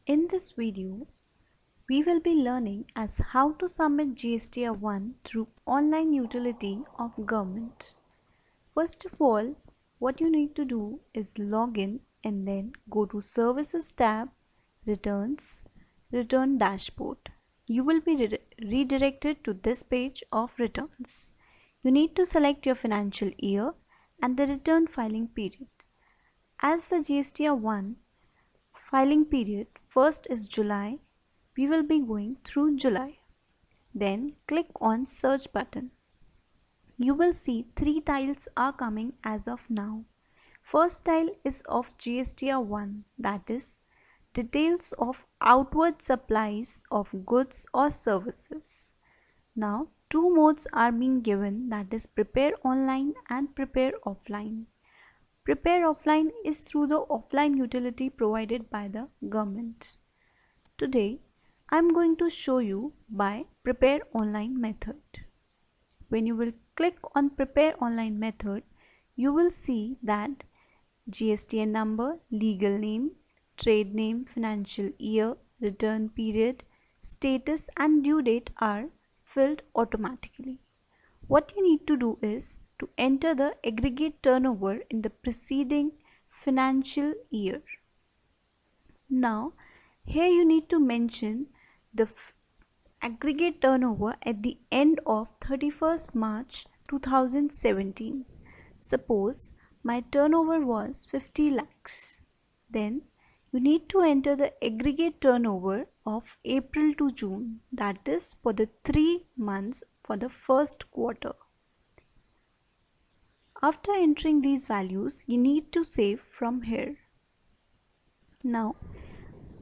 In this video, we will be learning as how to submit GSTR-1 through online utility of government. First of all, what you need to do is log in and then go to Services tab, Returns, Return Dashboard. You will be redirected to this page of returns. You need to select your financial year and the return filing period. As the GSTR-1 filing period first is July, we will be going through July. Then click on search button. You will see 3 tiles are coming as of now. First tile is of GSTR-1, that is details of outward supplies of goods or services. Now 2 modes are being given, that is prepare online and prepare offline. Prepare offline is through the offline utility provided by the government. Today, I am going to show you by prepare online method. When you will click on prepare online method, you will see that GSTN number, legal name, trade name, financial year, return period, status and due date are filled automatically. What you need to do is to enter the aggregate turnover in the preceding financial year. Now, here you need to mention the aggregate turnover at the end of 31st March 2017. Suppose my turnover was 50 lakhs. Then you need to enter the aggregate turnover of April to June, that is for the 3 months for the first quarter. After entering these values, you need to save from here. Now,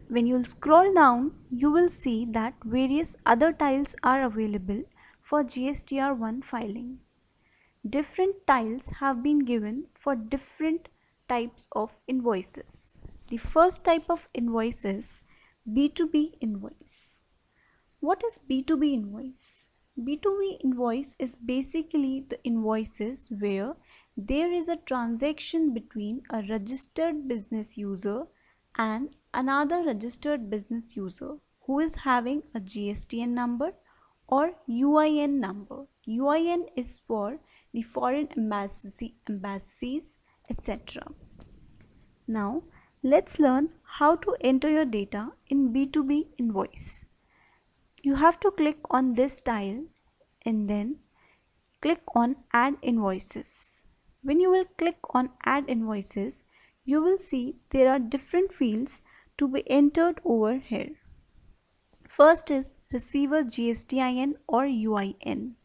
when you scroll down, you will see that various other tiles are available for GSTR-1 filing. Different tiles have been given for different types of invoices. The first type of invoice is B2B invoice. What is B2B invoice? B2B invoice is basically the invoices where there is a transaction between a registered business user and another registered business user who is having a GSTN number or UIN number. UIN is for the foreign embassies, etc. Now, let's learn how to enter your data in B2B invoice. You have to click on this tile and then click on Add Invoices. When you will click on Add Invoices, you will see there are different fields to be entered over here. First is Receiver GSTIN or UIN.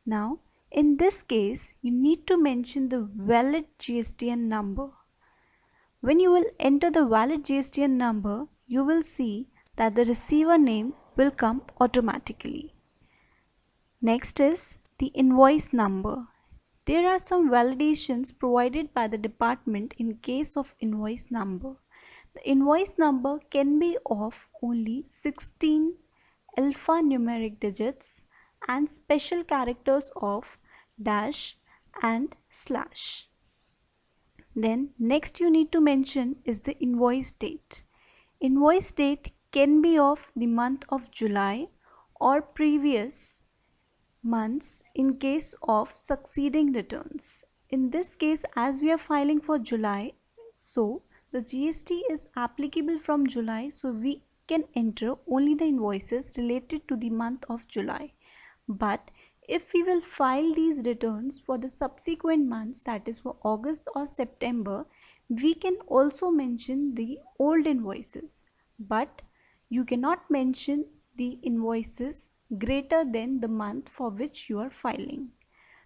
Now, in this case, you need to mention the valid GSTN number. When you will enter the valid GSTN number, you will see that the receiver name will come automatically. Next is the invoice number. There are some validations provided by the department in case of invoice number. The invoice number can be of only 16 alphanumeric digits and special characters of dash and slash. Then next you need to mention is the invoice date. Invoice date can be of the month of July or previous months in case of succeeding returns. In this case, as we are filing for July, so the GST is applicable from July, so we can enter only the invoices related to the month of July. But if we will file these returns for the subsequent months, that is for August or September, we can also mention the old invoices, but you cannot mention the invoices greater than the month for which you are filing.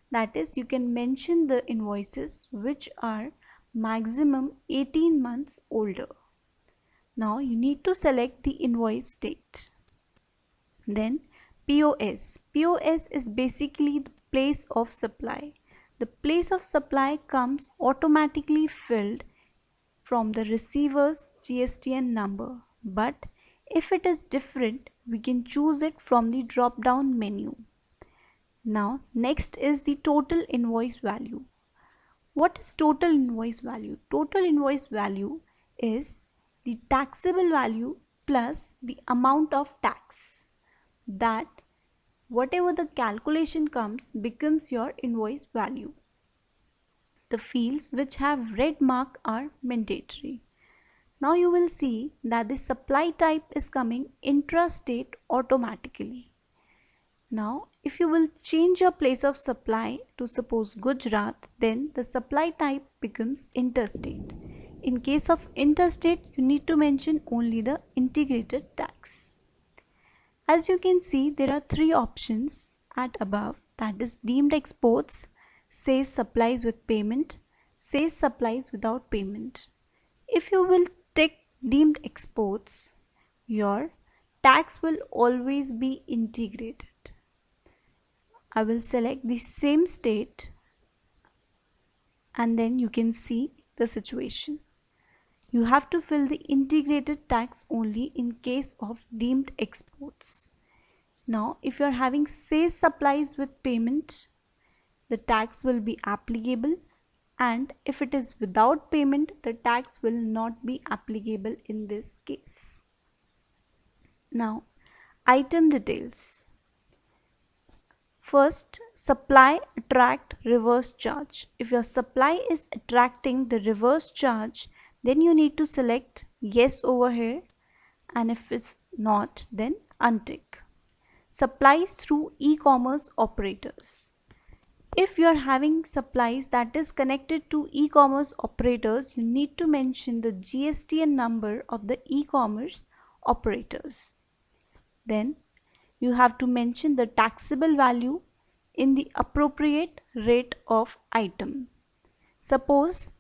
That is, you can mention the invoices which are maximum 18 months older. Now you need to select the invoice date. Then POS. POS is basically the place of supply. The place of supply comes automatically filled from the receiver's GSTN number, but if it is different, we can choose it from the drop down menu. Now next is the total invoice value. What is total invoice value? Total invoice value is the taxable value plus the amount of tax. That whatever the calculation comes becomes your invoice value. The fields which have red mark are mandatory. Now you will see that the supply type is coming intrastate automatically. Now if you will change your place of supply to suppose Gujarat, then the supply type becomes interstate. In case of interstate, you need to mention only the integrated tax. As you can see, there are three options at above, that is deemed exports, says supplies with payment, says supplies without payment. If you will tick deemed exports, your tax will always be integrated. I will select the same state and then you can see the situation. You have to fill the integrated tax only in case of deemed exports. Now, if you are having says supplies with payment, the tax will be applicable, and if it is without payment, the tax will not be applicable in this case. Now, item details. First, supply, attract, reverse charge. If your supply is attracting the reverse charge, then you need to select yes over here, and if it's not, then untick. Supplies through e-commerce operators. If you are having supplies that is connected to e-commerce operators, you need to mention the GSTR number of the e-commerce operators. Then you have to mention the taxable value in the appropriate rate of item. Suppose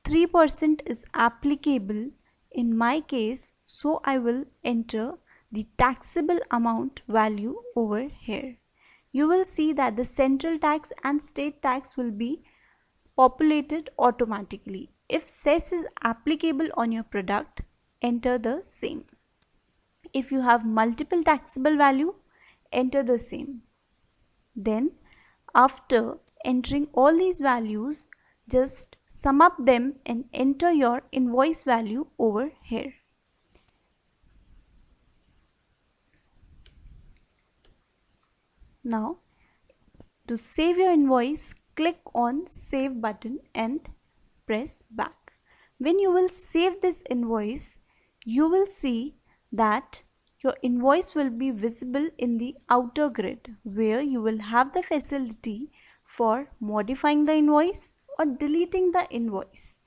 3% is applicable in my case, so I will enter the taxable amount value over here. You will see that the central tax and state tax will be populated automatically. If cess is applicable on your product, enter the same. If you have multiple taxable value, enter the same. Then after entering all these values, just sum up them and enter your invoice value over here. Now, to save your invoice, click on Save button and press back. When you will save this invoice, you will see that your invoice will be visible in the outer grid, where you will have the facility for modifying the invoice or deleting the invoice.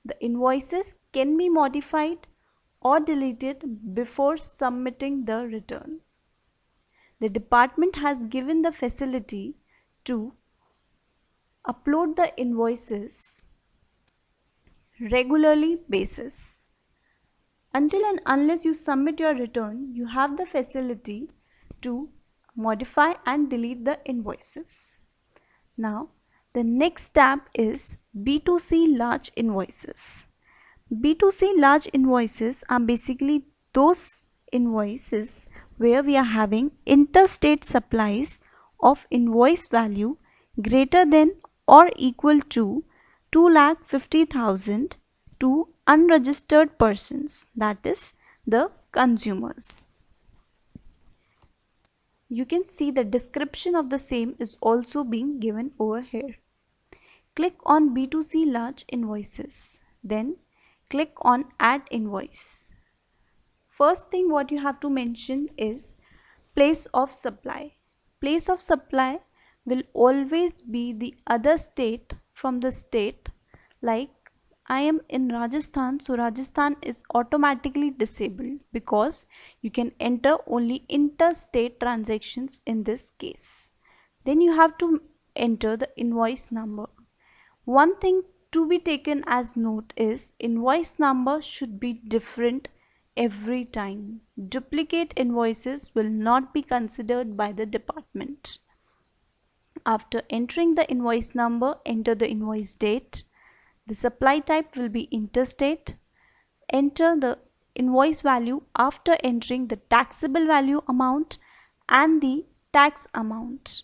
The invoices can be modified or deleted before submitting the return. The department has given the facility to upload the invoices regularly basis. Until and unless you submit your return, you have the facility to modify and delete the invoices. Now, the next tab is B2C large invoices. B2C large invoices are basically those invoices where we are having interstate supplies of invoice value greater than or equal to 2,50,000 to unregistered persons, that is the consumers. You can see the description of the same is also being given over here. Click on B2C large invoices, then click on add invoice. First thing what you have to mention is place of supply. Place of supply will always be the other state from the state. Like I am in Rajasthan, so Rajasthan is automatically disabled because you can enter only interstate transactions in this case. Then you have to enter the invoice number. One thing to be taken as note is invoice number should be different every time. Duplicate invoices will not be considered by the department. After entering the invoice number, enter the invoice date. The supply type will be interstate. Enter the invoice value after entering the taxable value amount and the tax amount.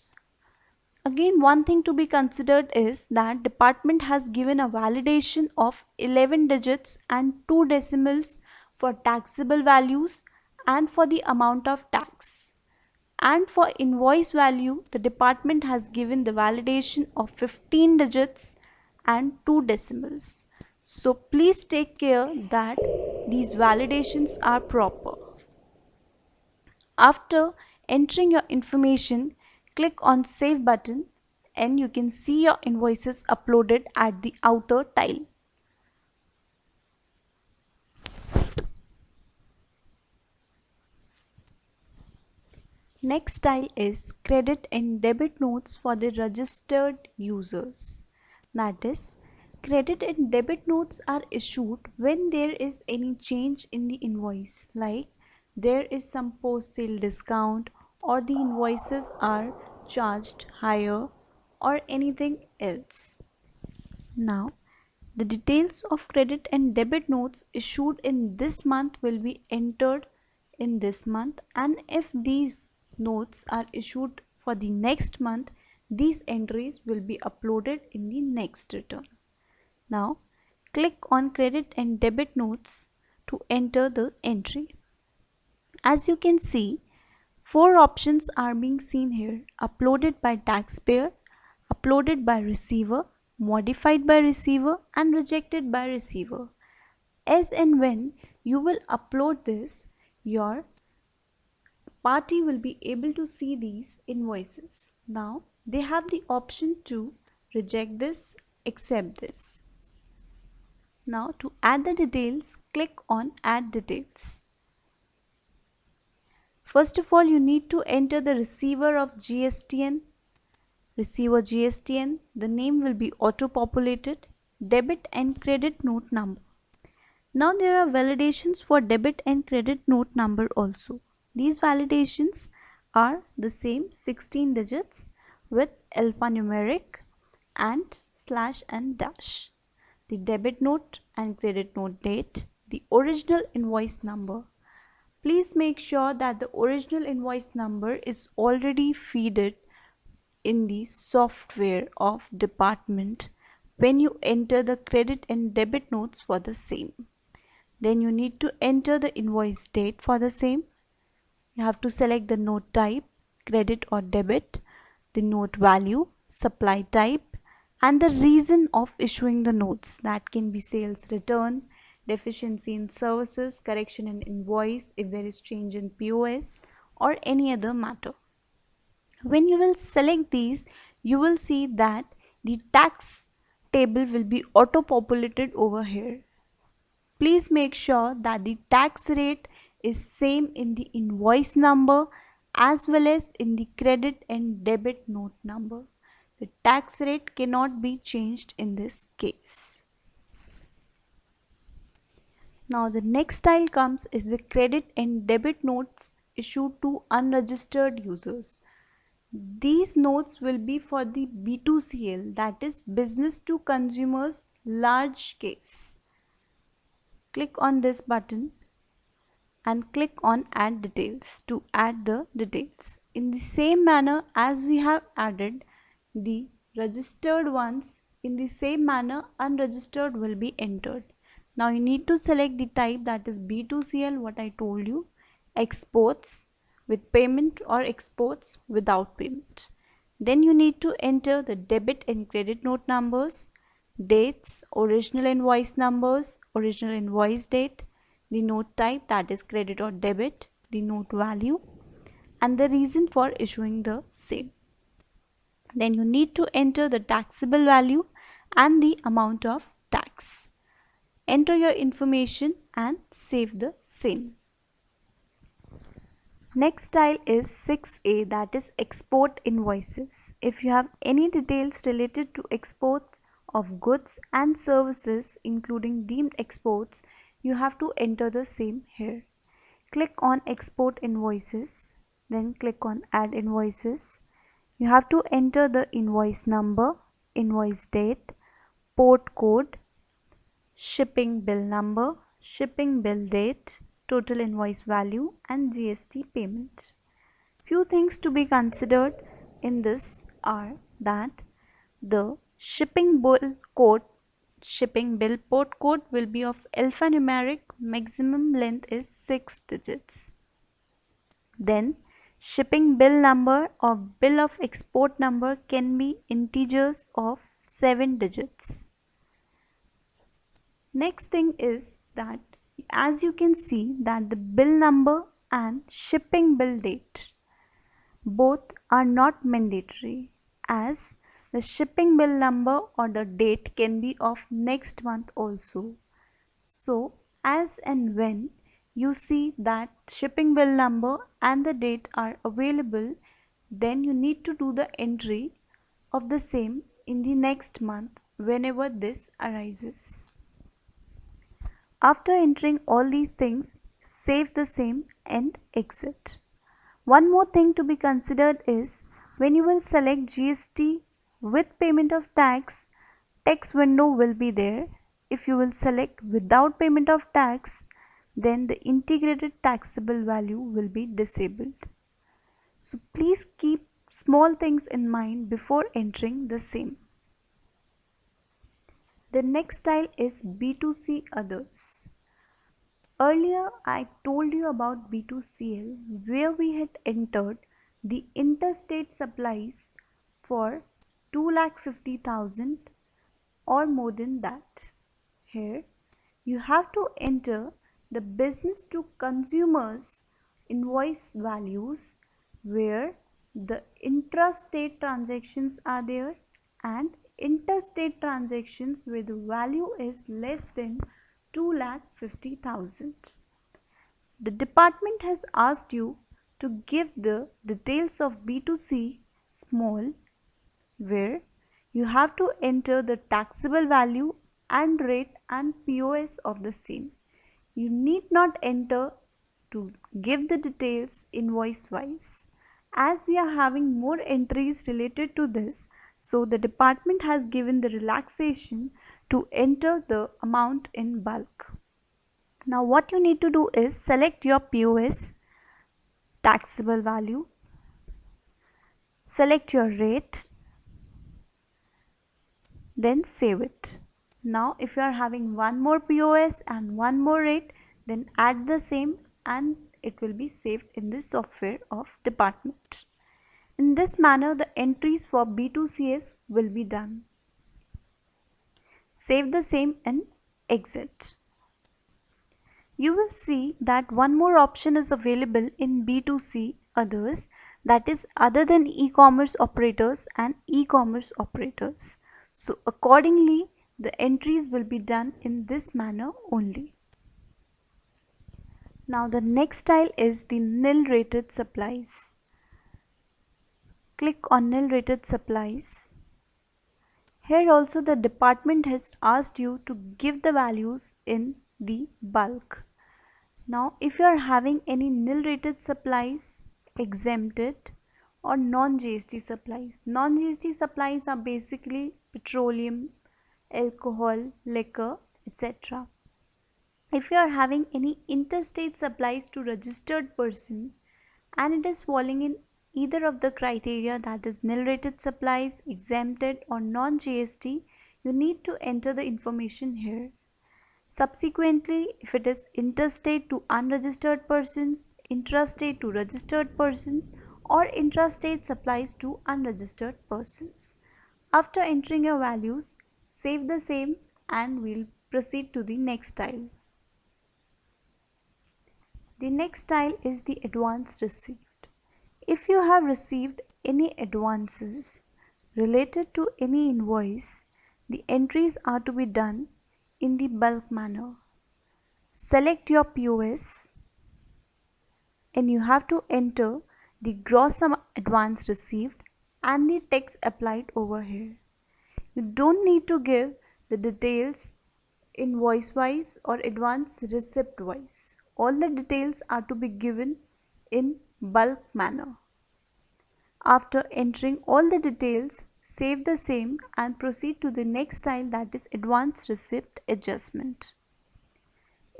Again, one thing to be considered is that department has given a validation of 11 digits and 2 decimals for taxable values and for the amount of tax. And for invoice value, the department has given the validation of 15 digits and 2 decimals. So please take care that these validations are proper. After entering your information, click on Save button and you can see your invoices uploaded at the outer tile. Next tile is credit and debit notes for the registered users. That is, credit and debit notes are issued when there is any change in the invoice, like there is some post-sale discount or the invoices are charged higher or anything else. Now, the details of credit and debit notes issued in this month will be entered in this month, and if these notes are issued for the next month, these entries will be uploaded in the next return. Now, click on credit and debit notes to enter the entry. As you can see, 4 options are being seen here: uploaded by taxpayer, uploaded by receiver, modified by receiver, and rejected by receiver. As and when you will upload this, your party will be able to see these invoices. Now they have the option to reject this, accept this. Now to add the details, click on Add Details. First of all, you need to enter the receiver of GSTN. Receiver GSTN, the name will be auto-populated, debit and credit note number. Now there are validations for debit and credit note number also. These validations are the same 16 digits with alphanumeric and slash and dash. The debit note and credit note date, the original invoice number. Please make sure that the original invoice number is already fed in the software of department when you enter the credit and debit notes for the same. Then you need to enter the invoice date for the same. You have to select the note type, credit or debit, the note value, supply type, and the reason of issuing the notes. That can be sales return, deficiency in services, correction in invoice, if there is change in POS, or any other matter. When you will select these, you will see that the tax table will be auto-populated over here. Please make sure that the tax rate is same in the invoice number as well as in the credit and debit note number. The tax rate cannot be changed in this case. Now the next style comes is the credit and debit notes issued to unregistered users. These notes will be for the B2CL, that is business to consumers large case. Click on this button and click on Add Details to add the details. In the same manner as we have added the registered ones, in the same manner unregistered will be entered. Now you need to select the type, that is B2CL, what I told you, exports with payment or exports without payment. Then you need to enter the debit and credit note numbers, dates, original invoice numbers, original invoice date, the note type, that is credit or debit, the note value, and the reason for issuing the same. Then you need to enter the taxable value and the amount of tax. Enter your information and save the same. Next style is 6A, that is export invoices. If you have any details related to exports of goods and services including deemed exports, you have to enter the same here. Click on export invoices, then click on add invoices. You have to enter the invoice number, invoice date, port code, shipping bill number, shipping bill date, total invoice value, and GST payment. Few things to be considered in this are that the shipping bill port code will be of alphanumeric, maximum length is 6 digits. Then shipping bill number or bill of export number can be integers of 7 digits. Next thing is that as you can see that the bill number and shipping bill date both are not mandatory, as the shipping bill number or the date can be of next month also. So as and when you see that shipping bill number and the date are available, then you need to do the entry of the same in the next month whenever this arises. After entering all these things, save the same and exit. One more thing to be considered is when you will select GST with payment of tax, tax window will be there. If you will select without payment of tax, then the integrated taxable value will be disabled. So please keep small things in mind before entering the same. The next style is B2C others. Earlier I told you about B2CL where we had entered the interstate supplies for 2,50,000 or more than that. Here you have to enter the business to consumers invoice values where the intrastate transactions are there and interstate transactions where the value is less than 2,50,000. The department has asked you to give the details of B2C small where you have to enter the taxable value and rate and POS of the same. You need not enter to give the details invoice wise, as we are having more entries related to this. So the department has given the relaxation to enter the amount in bulk. Now what you need to do is select your POS taxable value, select your rate, then save it. Now if you are having one more POS and one more rate, then add the same and it will be saved in the software of department. In this manner the entries for B2CS will be done. Save the same and exit. You will see that one more option is available in B2C others, that is other than e-commerce operators and e-commerce operators. So accordingly the entries will be done in this manner only. Now the next style is the nil rated supplies. Click on nil rated supplies. Here also the department has asked you to give the values in the bulk. Now if you are having any nil rated supplies, exempted or non-GST supplies. Non-GST supplies are basically petroleum, alcohol, liquor, etc. If you are having any interstate supplies to registered person and it is falling in either of the criteria, that is nil rated supplies, exempted or non-GST, you need to enter the information here. Subsequently, if it is interstate to unregistered persons, intrastate to registered persons or intrastate supplies to unregistered persons. After entering your values, save the same and we'll proceed to the next style. The next style is the advance received. If you have received any advances related to any invoice, the entries are to be done in the bulk manner. Select your POS and you have to enter the gross advance received and the tax applied over here. You don't need to give the details invoice wise or advance receipt wise. All the details are to be given in bulk manner. After entering all the details, save the same and proceed to the next style, that is advance receipt adjustment.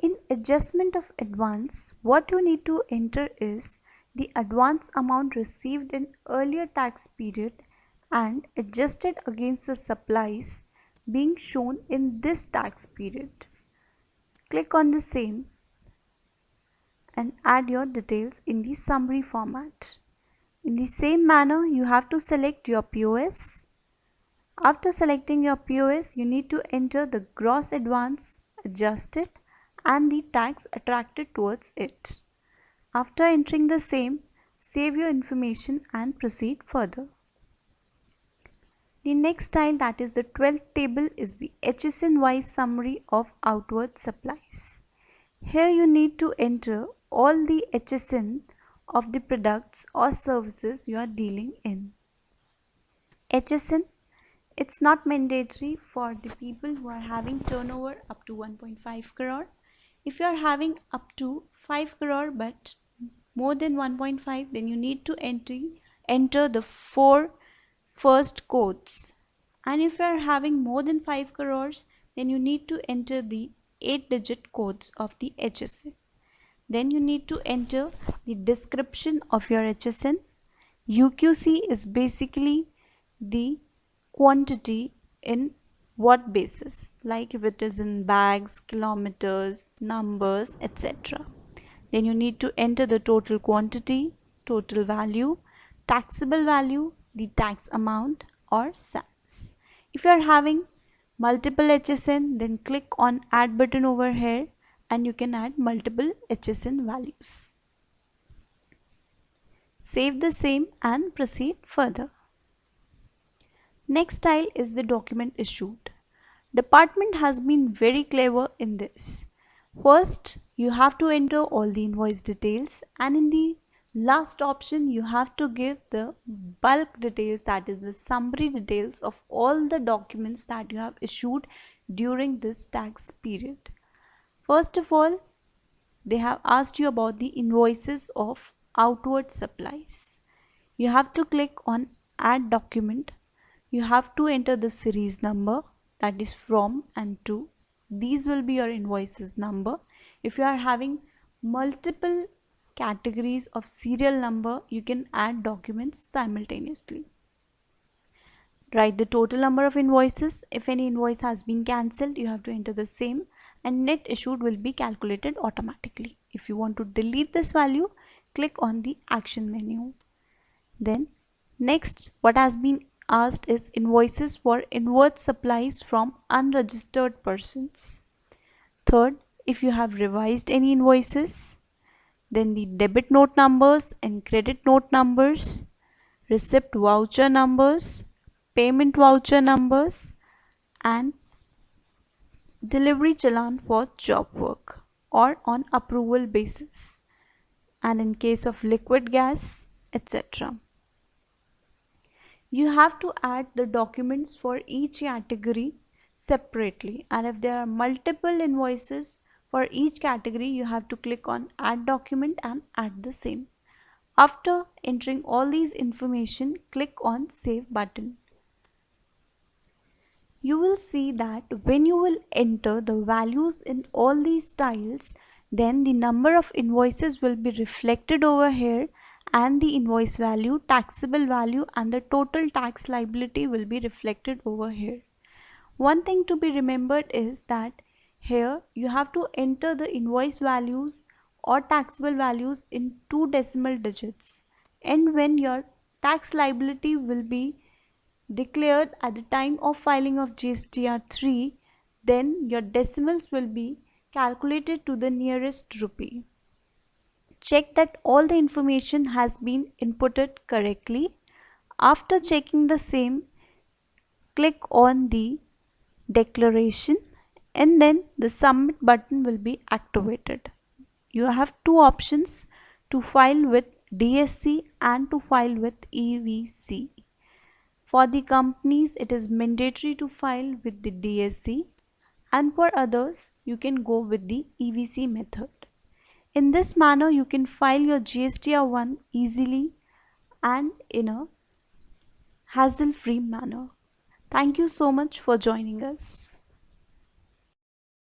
In adjustment of advance, what you need to enter is the advance amount received in earlier tax period and adjusted against the supplies being shown in this tax period. Click on the same and add your details in the summary format. In the same manner, you have to select your POS. After selecting your POS, you need to enter the gross advance adjusted and the tax attracted towards it. After entering the same, save your information and proceed further. The next style, that is the 12th table, is the HSN wise summary of outward supplies. Here you need to enter all the HSN of the products or services you are dealing in. HSN, it's not mandatory for the people who are having turnover up to 1.5 crore. If you are having up to 5 crore but more than 1.5, then you need to enter the 4 first codes. And if you are having more than 5 crores, then you need to enter the 8-digit codes of the HSN. Then you need to enter the description of your HSN. UQC is basically the quantity in what basis, like if it is in bags, kilometers, numbers, etc. Then you need to enter the total quantity, total value, taxable value, the tax amount or SANS. If you are having multiple HSN, then click on add button over here and you can add multiple HSN values. Save the same and proceed further. Next style is the document issued. Department has been very clever in this. First, you have to enter all the invoice details, and in the last option you have to give the bulk details, that is the summary details of all the documents that you have issued during this tax period. First of all, they have asked you about the invoices of outward supplies. You have to click on add document. You have to enter the series number, that is from and to. These will be your invoices number. If you are having multiple categories of serial number, you can add documents simultaneously. Write the total number of invoices. If any invoice has been cancelled, you have to enter the same, and net issued will be calculated automatically. If you want to delete this value, click on the action menu. Then next, what has been asked is invoices for inward supplies from unregistered persons. Third, if you have revised any invoices, then the debit note numbers and credit note numbers, receipt voucher numbers, payment voucher numbers, and delivery challan for job work or on approval basis, and in case of liquid gas, etc. You have to add the documents for each category separately, and if there are multiple invoices for each category, you have to click on add document and add the same. After entering all these information, click on save button. You will see that when you will enter the values in all these styles, then the number of invoices will be reflected over here, and the invoice value, taxable value, and the total tax liability will be reflected over here. One thing to be remembered is that here you have to enter the invoice values or taxable values in 2 decimal digits, and when your tax liability will be declared at the time of filing of GSTR-3, then your decimals will be calculated to the nearest rupee. Check that all the information has been inputted correctly. After checking the same, click on the declaration and then the submit button will be activated. You have 2 options, to file with DSC and to file with EVC. For the companies, it is mandatory to file with the DSC, and for others, you can go with the EVC method. In this manner, you can file your GSTR-1 easily and in a hassle-free manner. Thank you so much for joining us.